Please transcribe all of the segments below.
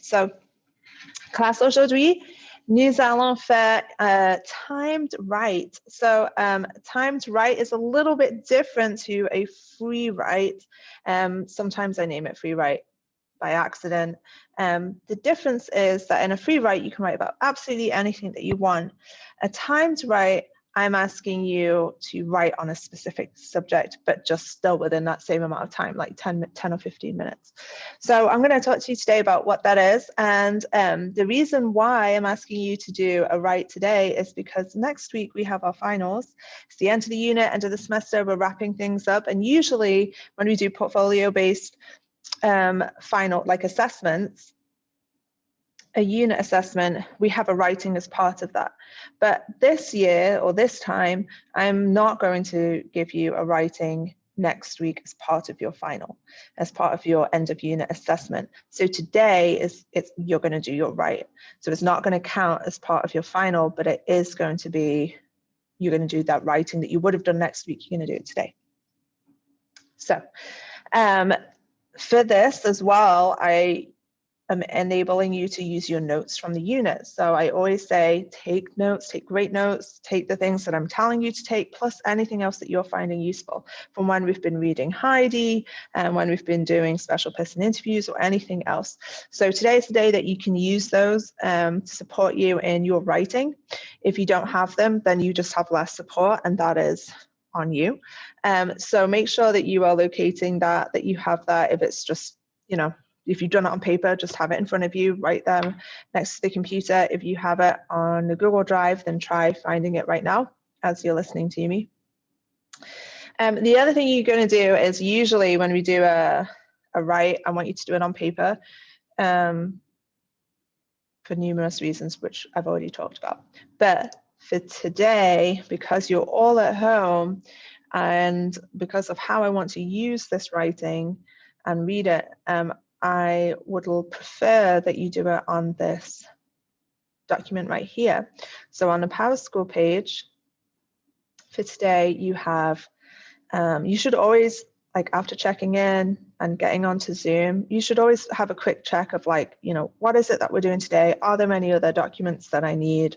So, classe aujourd'hui, nous allons faire timed write. So timed write is a little bit different to a free write. Sometimes I name it free write by accident. The difference is that in a free write, you can write about absolutely anything that you want. A timed write, I'm asking you to write on a specific subject, but just still within that same amount of time, like 10 or 15 minutes. So I'm going to talk to you today about what that is. And the reason why I'm asking you to do a write today is because next week we have our finals. It's the end of the unit, end of the semester, we're wrapping things up. And usually when we do portfolio-based final, like assessments, a unit assessment, we have a writing as part of that. But this year or this time, I'm not going to give you a writing next week as part of your final, as part of your end of unit assessment. So today you're going to do your write. So it's not going to count as part of your final, but it is going to be, you're going to do that writing that you would have done next week, you're going to do it today. So for this as well, I am enabling you to use your notes from the unit. So I always say, take notes, take great notes, take the things that I'm telling you to take, plus anything else that you're finding useful from when we've been reading Heidi and when we've been doing special person interviews or anything else. So today is the day that you can use those to support you in your writing. If you don't have them, then you just have less support, and that is on you. So make sure that you are locating that you have that. If it's just, if you've done it on paper, just have it in front of you, write them next to the computer. If you have it on the Google Drive, then try finding it right now as you're listening to me. The other thing you're going to do is usually when we do a write, I want you to do it on paper for numerous reasons, which I've already talked about. But for today, because you're all at home and because of how I want to use this writing and read it, I would prefer that you do it on this document right here. So on the Power School page for today, you have, you should always, like after checking in and getting onto Zoom, you should always have a quick check of like, what is it that we're doing today? Are there any other documents that I need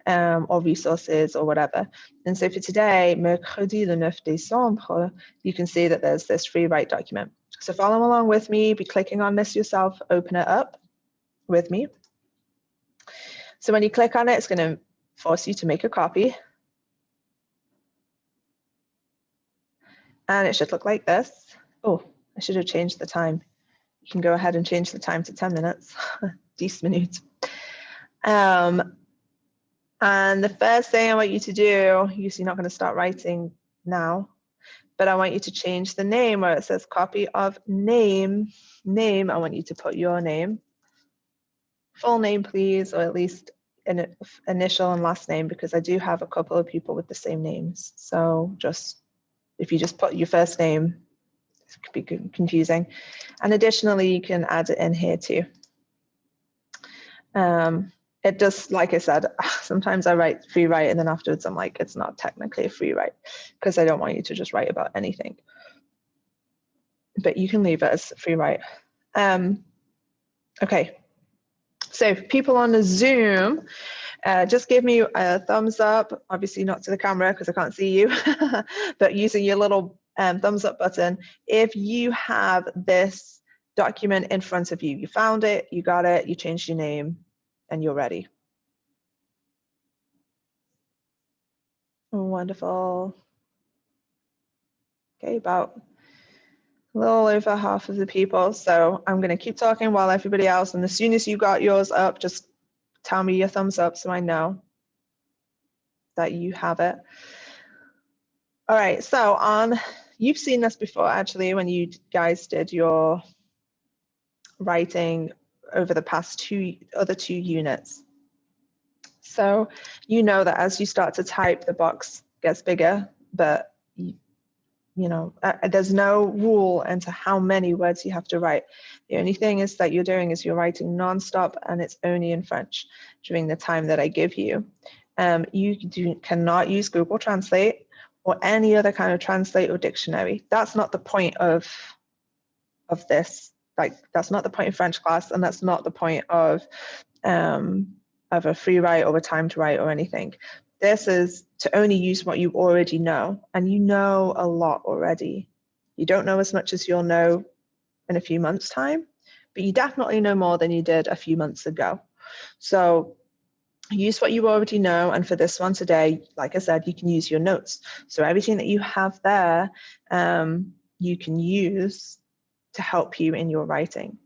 or resources or whatever? And so for today, Mercredi le 9 décembre, you can see that there's this free write document. So follow along with me, be clicking on this yourself, open it up with me. So when you click on it, it's going to force you to make a copy. And it should look like this. Oh, I should have changed the time. You can go ahead and change the time to 10 minutes, 10 minutes. And the first thing I want you to do, you're not going to start writing now, but I want you to change the name where it says copy of name. I want you to put your name, full name, please, or at least an initial and last name, because I do have a couple of people with the same names. So if you just put your first name, it could be confusing. And additionally, you can add it in here too. It does, like I said, sometimes I write free write and then afterwards I'm like, it's not technically a free write because I don't want you to just write about anything. But you can leave it as free write. Okay, so people on the Zoom, just give me a thumbs up, obviously not to the camera because I can't see you, but using your little thumbs up button if you have this document in front of you. You found it, you got it, you changed your name, and you're ready. Wonderful. Okay, about a little over half of the people. So I'm going to keep talking while everybody else, and as soon as you got yours up, just tell me your thumbs up so I know that you have it. All right, so you've seen this before actually when you guys did your writing over the past other two units. So you know that as you start to type, the box gets bigger, but there's no rule into how many words you have to write. The only thing is that you're doing is you're writing nonstop, and it's only in French during the time that I give you. You cannot use Google Translate or any other kind of translate or dictionary. That's not the point of this. like, that's not the point of French class, and that's not the point of a free write or a timed write or anything. This is to only use what you already know, and you know a lot already. You don't know as much as you'll know in a few months' time, but you definitely know more than you did a few months ago. So use what you already know, and for this one today, like I said, you can use your notes. So everything that you have there, you can use to help you in your writing.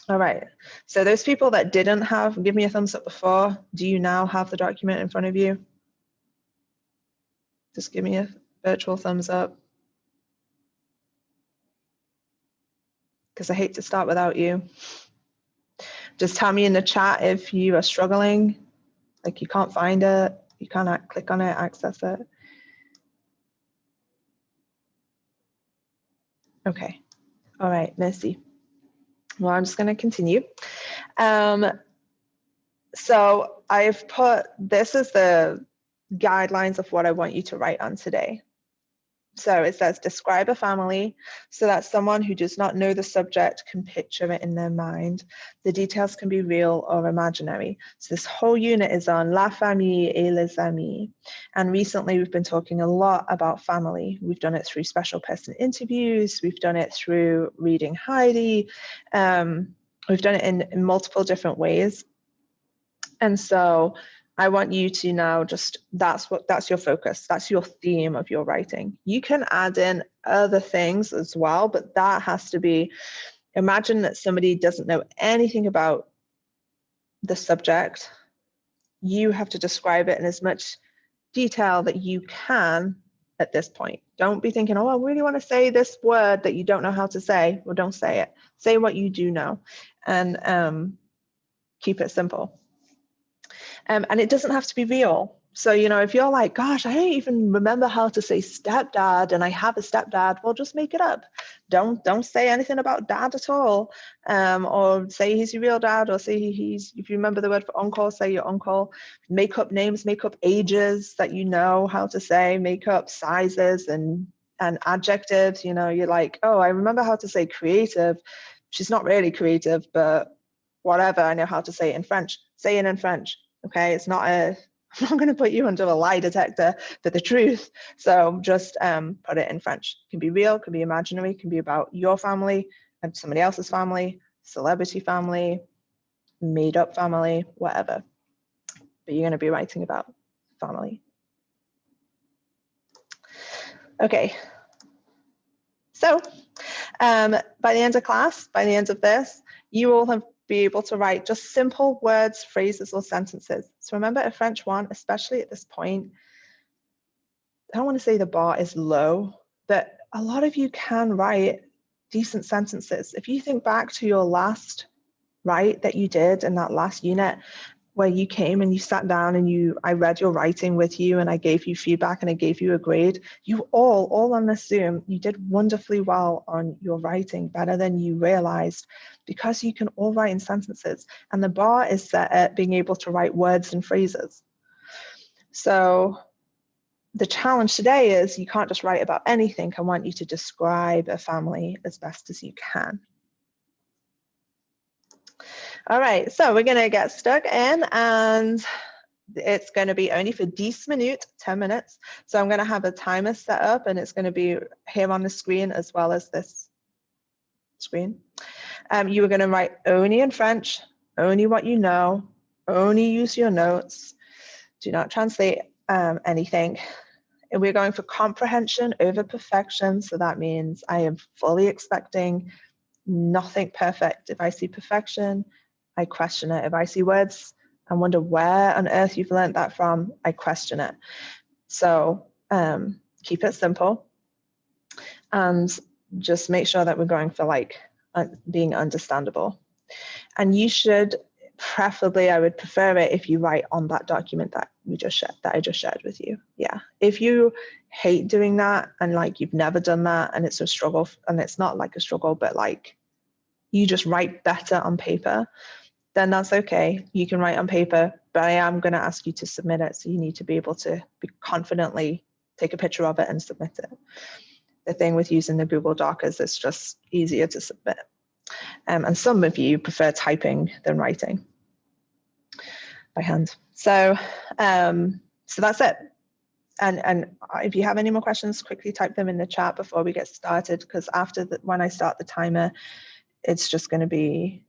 All right, so those people that didn't have, give me a thumbs up before. Do you now have the document in front of you? Just give me a virtual thumbs up, because I hate to start without you. Just tell me in the chat if you are struggling, like you can't find it, you cannot click on it, access it. Okay, all right, merci. Well, I'm just going to continue. So I've put, this is the guidelines of what I want you to write on today. So it says, describe a family. So that someone who does not know the subject can picture it in their mind. The details can be real or imaginary. So this whole unit is on la famille et les amis. And recently we've been talking a lot about family. We've done it through special person interviews. We've done it through reading Heidi. We've done it in multiple different ways. And so I want you to now just, that's your focus. That's your theme of your writing. You can add in other things as well, but that has to be, imagine that somebody doesn't know anything about the subject. You have to describe it in as much detail that you can at this point. Don't be thinking, oh, I really want to say this word that you don't know how to say. Well, don't say it. Say what you do know, and keep it simple. And it doesn't have to be real. So, you know, if you're like, gosh, I don't even remember how to say stepdad and I have a stepdad, well, just make it up. Don't say anything about dad at all. Or say he's your real dad, or say he's, if you remember the word for uncle, say your uncle. Make up names, make up ages that you know how to say, make up sizes and adjectives. You know, you're like, oh, I remember how to say creative. She's not really creative, but whatever, I know how to say it in French. Say it in French. Okay, it's not I'm not going to put you under a lie detector for the truth. So just put it in French. It can be real, can be imaginary, can be about your family and somebody else's family, celebrity family, made up family, whatever. But you're going to be writing about family. Okay. So by the end of class, by the end of this, you all have be able to write just simple words, phrases, or sentences. So remember, a French 1, especially at this point, I don't want to say the bar is low, but a lot of you can write decent sentences. If you think back to your last write that you did in that last unit, where you came and you sat down and I read your writing with you and I gave you feedback and I gave you a grade, you all on this Zoom, you did wonderfully well on your writing, better than you realized, because you can all write in sentences, and the bar is set at being able to write words and phrases. So the challenge today is you can't just write about anything. I want you to describe a family as best as you can. All right, so we're going to get stuck in, and it's going to be only for 10 minutes, 10 minutes. So I'm going to have a timer set up, and it's going to be here on the screen as well as this screen. You are going to write only in French, only what you know, only use your notes. Do not translate anything. And we're going for comprehension over perfection. So that means I am fully expecting nothing perfect. If I see perfection, I question it. If I see words and wonder where on earth you've learned that from, I question it. So keep it simple, and just make sure that we're going for like being understandable. And you should, preferably, I would prefer it if you write on that document that I just shared with you. Yeah. If you hate doing that and like you've never done that and it's a struggle, and it's not like a struggle, but like you just write better on paper, then that's okay. You can write on paper, but I am going to ask you to submit it. So you need to be able to confidently take a picture of it and submit it. The thing with using the Google Doc is it's just easier to submit. And some of you prefer typing than writing by hand. So that's it. And if you have any more questions, quickly type them in the chat before we get started, because when I start the timer, it's just going to be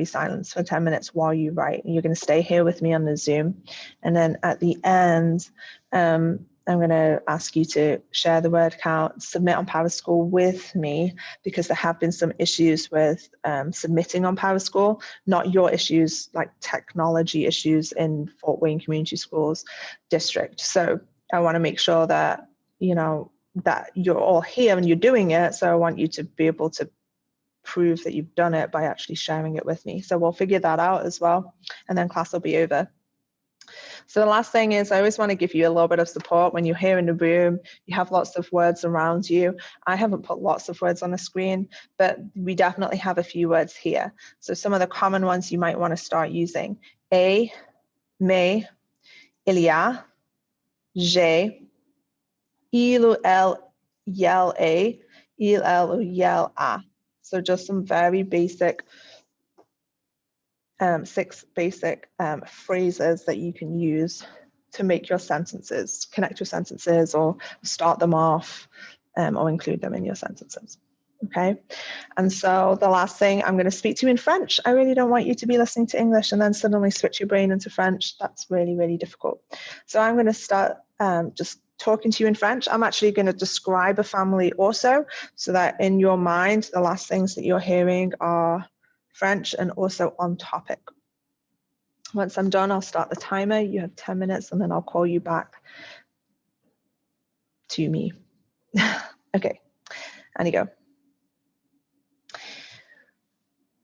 silence for 10 minutes while you write. You're going to stay here with me on the Zoom, and then at the end, I'm going to ask you to share the word count, submit on PowerSchool with me, because there have been some issues with submitting on PowerSchool, not your issues, like technology issues in Fort Wayne Community Schools District. So I want to make sure that, that you're all here and you're doing it. So I want you to be able to prove that you've done it by actually sharing it with me. So we'll figure that out as well, and then class will be over. So the last thing is, I always want to give you a little bit of support when you're here in the room. You have lots of words around you. I haven't put lots of words on the screen, but we definitely have a few words here. So some of the common ones you might want to start using: mais, il y a, j'ai, il ou elle, yell a, il, elle ou yell a. So just some very basic 6 basic phrases that you can use to make your sentences, connect your sentences, or start them off, or include them in your sentences. Okay, and so the last thing, I'm going to speak to you in French. I really don't want you to be listening to English and then suddenly switch your brain into French. That's really, really difficult. So I'm going to start just talking to you in French. I'm actually going to describe a family also, so that in your mind, the last things that you're hearing are French and also on topic. Once I'm done, I'll start the timer. You have 10 minutes, and then I'll call you back to me. Okay, on y go.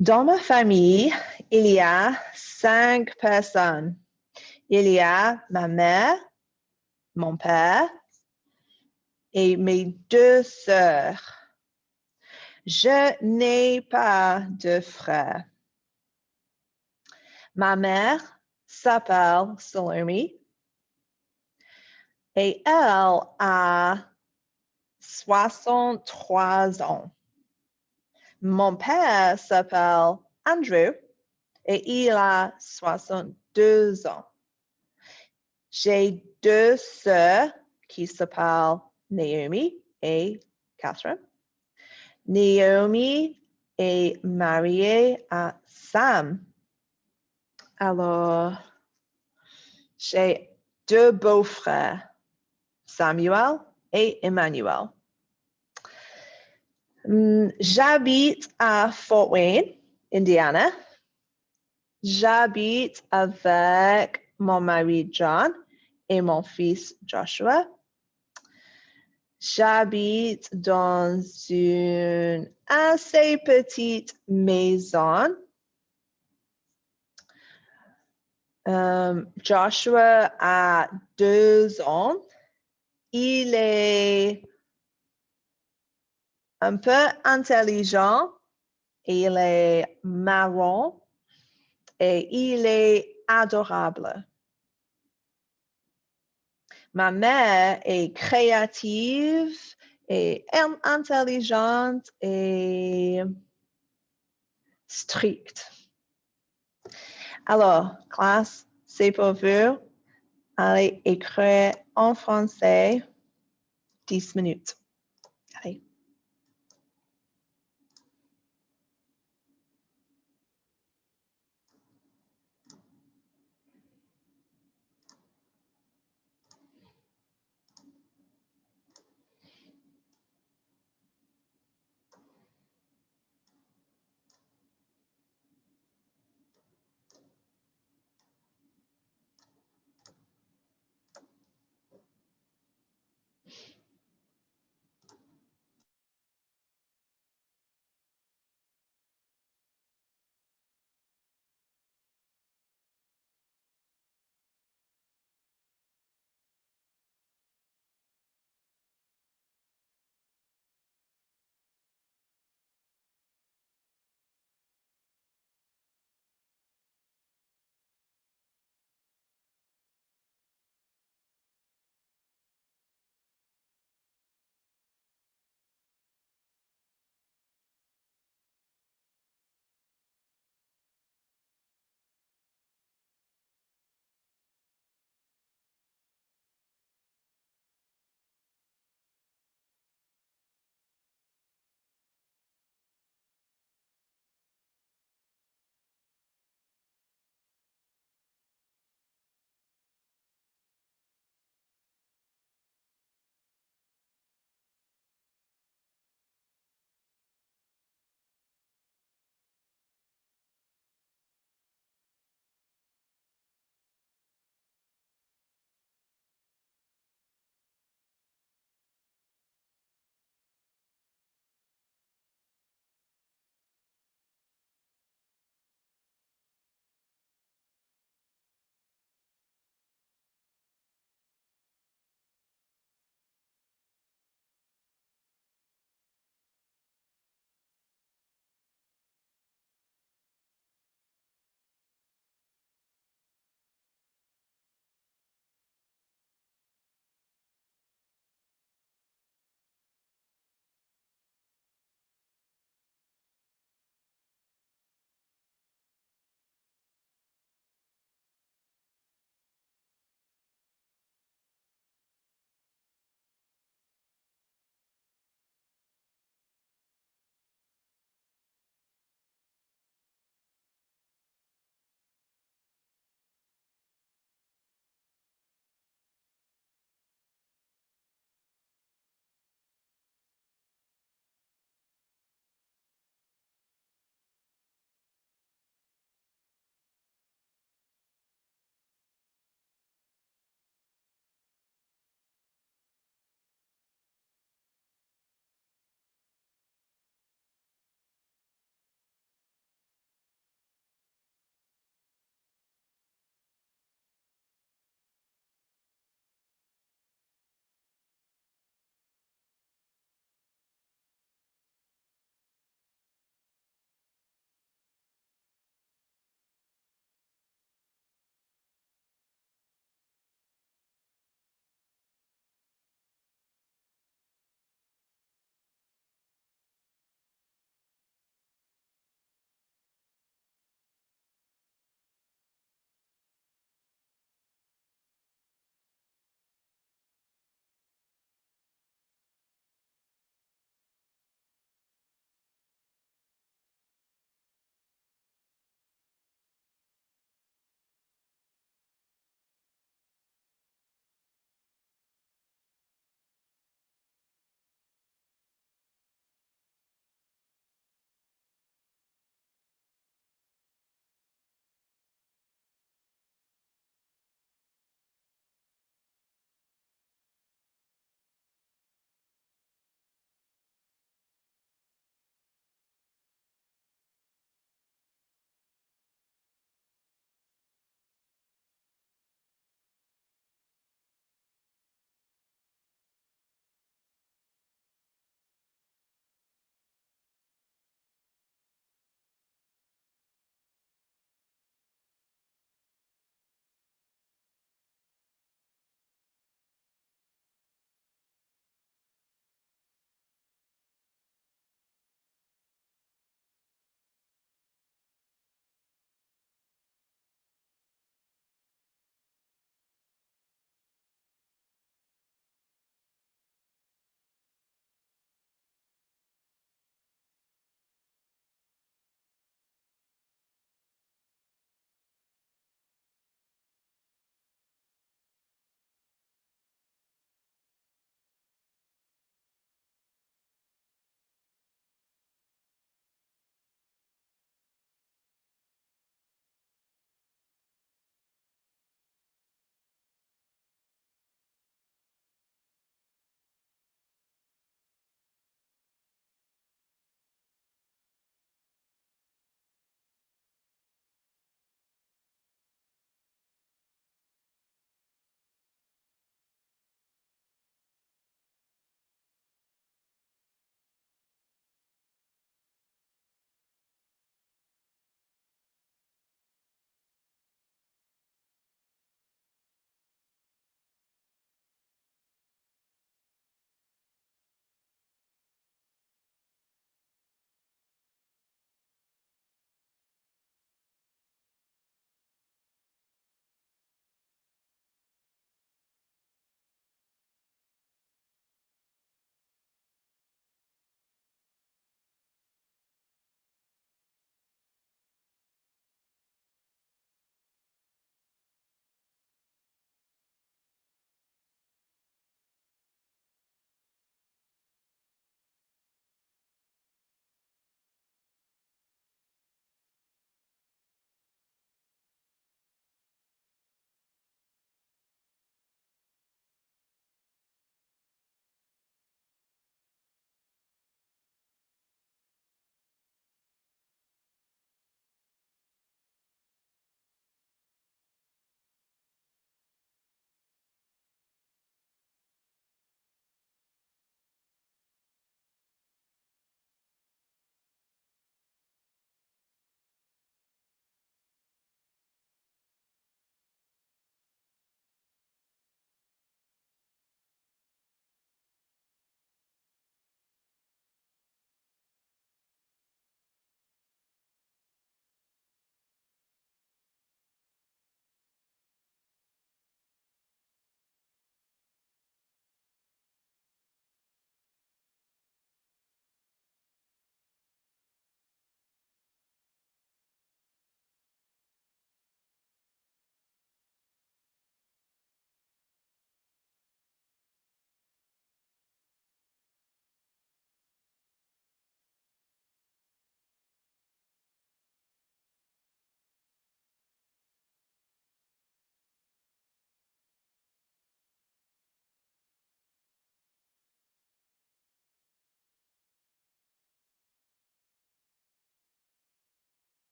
Dans ma famille, il y a 5 personnes. Il y a ma mère, mon père et mes 2 sœurs. Je n'ai pas de frères. Ma mère s'appelle Salome et elle a 63 ans. Mon père s'appelle Andrew et il a 62 ans. J'ai 2 sœurs qui s'appellent Naomi et Catherine. Naomi est mariée à Sam. Alors, j'ai 2 beaux-frères, Samuel et Emmanuel. J'habite à Fort Wayne, Indiana. J'habite avec mon mari John et mon fils Joshua. J'habite dans une assez petite maison. Joshua a 2 ans. Il est un peu intelligent. Il est marrant et il est adorable. Ma mère est créative et intelligente et stricte. Alors, classe, c'est pour vous. Allez écrire en français 10 minutes. Allez.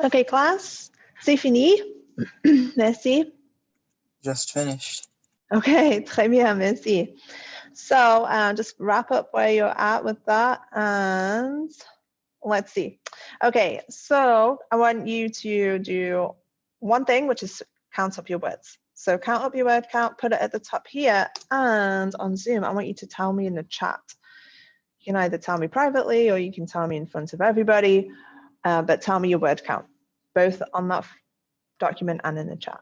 Okay, class, c'est fini. Merci. Just finished. Okay, très bien, merci. So just wrap up where you're at with that, and let's see. Okay, so I want you to do one thing, which is count up your words. So count up your word count, put it at the top here, and on Zoom, I want you to tell me in the chat. You can either tell me privately or you can tell me in front of everybody, but tell me your word count, both on that document and in the chat.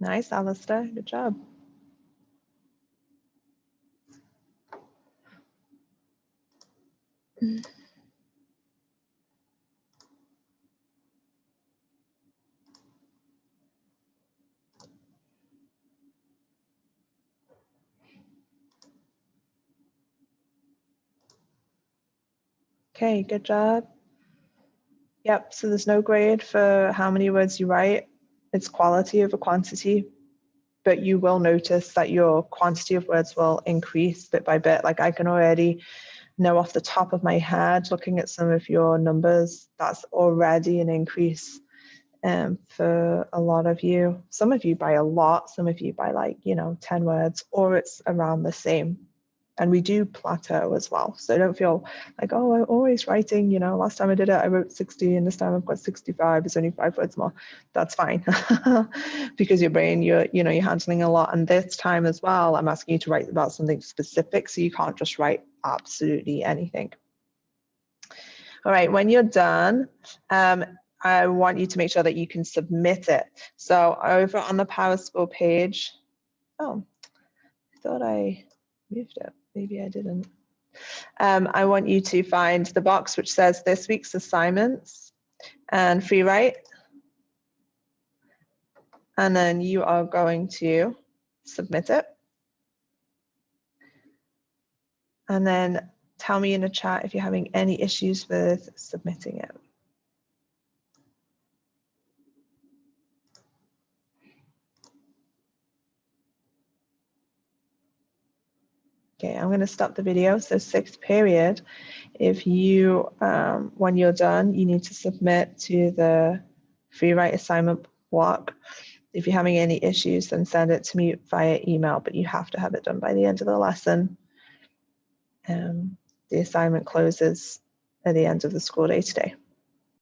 Nice, Alistair, good job. Okay, good job. Yep, so there's no grade for how many words you write. It's quality over quantity, but you will notice that your quantity of words will increase bit by bit. Like I can already know off the top of my head, looking at some of your numbers, that's already an increase for a lot of you. Some of you by a lot, some of you by like, 10 words, or it's around the same. And we do plateau as well. So don't feel like, oh, I'm always writing, last time I did it, I wrote 60 and this time I've got 65, it's only 5 words more. That's fine. Because your brain, you're handling a lot. And this time as well, I'm asking you to write about something specific. So you can't just write absolutely anything. All right, when you're done, I want you to make sure that you can submit it. So over on the PowerSchool page, oh, I thought I moved it. Maybe I didn't. I want you to find the box which says this week's assignments and free write. And then you are going to submit it. And then tell me in the chat if you're having any issues with submitting it. Okay, I'm going to stop the video. So 6th period, if you, when you're done, you need to submit to the free write assignment block. If you're having any issues, then send it to me via email, but you have to have it done by the end of the lesson. The assignment closes at the end of the school day today.